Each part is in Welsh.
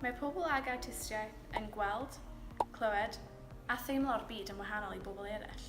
Mae pobl ag awtistiaeth yn gweld, clywed, a theimlo'r byd yn wahanol i bobl eraill.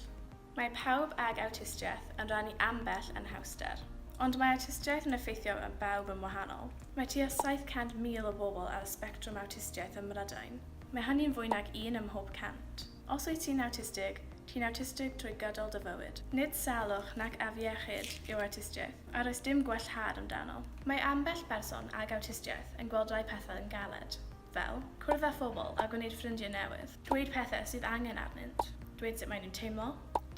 Mae pawb ag awtistiaeth yn rhannu ambell yn hawster, ond mae awtistiaeth yn effeithio yn bawb yn wahanol. Mae tua 700,000 o bobl ar y sbectrwm awtistiaeth ym Rydym. Mae hynny'n fwy nag 1 ym mhob 100. Os wyt ti'n awtistig trwy gydol dy fywyd. Nid salwch nac afiechyd yw awtistiaeth, a oes dim gwellhad amdano. Mae ambell berson ag awtistiaeth yn gweld rai pethau yn galed, fel cwrdd â phobl a gwneud ffrindiau newydd, dweud pethau sydd angen arnynt, dweud sut mae nhw'n teimlo,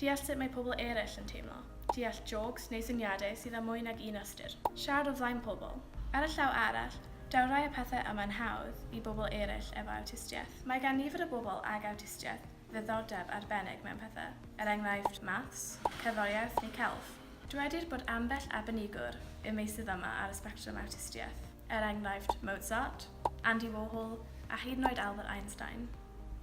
deall sut mae pobl eraill yn teimlo, deall jogs neu syniadau sydd â mwy nag un ystyr, siarad o flaen pobl. Ar y llaw arall, daw rai y pethau yma'n hawdd i bobl eraill efo awtistiaeth. Mae gan nifer o bobl ag awtistiaeth ddiddordeb arbennig mewn pethau, enghraifft maths, cerddoriaeth neu celf. Dywedir bod ambell arbenigwr y meysydd yma ar y sbectrwm awtistiaeth, enghraifft Mozart, Andy Warhol a hyd yn oed Albert Einstein.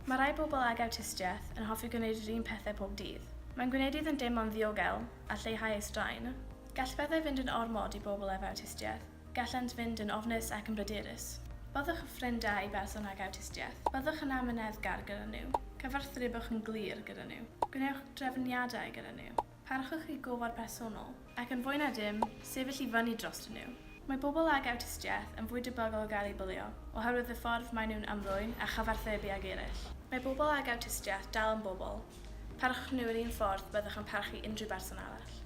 Mae rai bobl ag awtistiaeth yn hoffi gwneud yr un pethau pob dydd. Mae'n gwneud iddyn dim ond ddiogel a lleihau ei straen. Gall bethau fynd yn ormod i bobl efo awtistiaeth, gallant fynd yn ofnus ac yn bryderus. Byddwch yn ffrindau i berson ag awtistiaeth. Byddwch yn amyneddgar gyda nhw. Cyfarthrebwch yn glir gyda nhw. Gwnewch drefniadau gyda nhw. Parchwch i gofod personol, ac yn fwy na dim, sefyll i fyny droston nhw. Mae bobl ag awtistiaeth yn fwy debygol o gael eu bwlio, oherwydd y ffordd maen nhw'n ymrwyn a chyfarthrebu ag eraill. Mae bobl ag awtistiaeth dal yn bobl. Parchwch nhw yr un ffordd byddwch yn parchu unrhyw berson arall.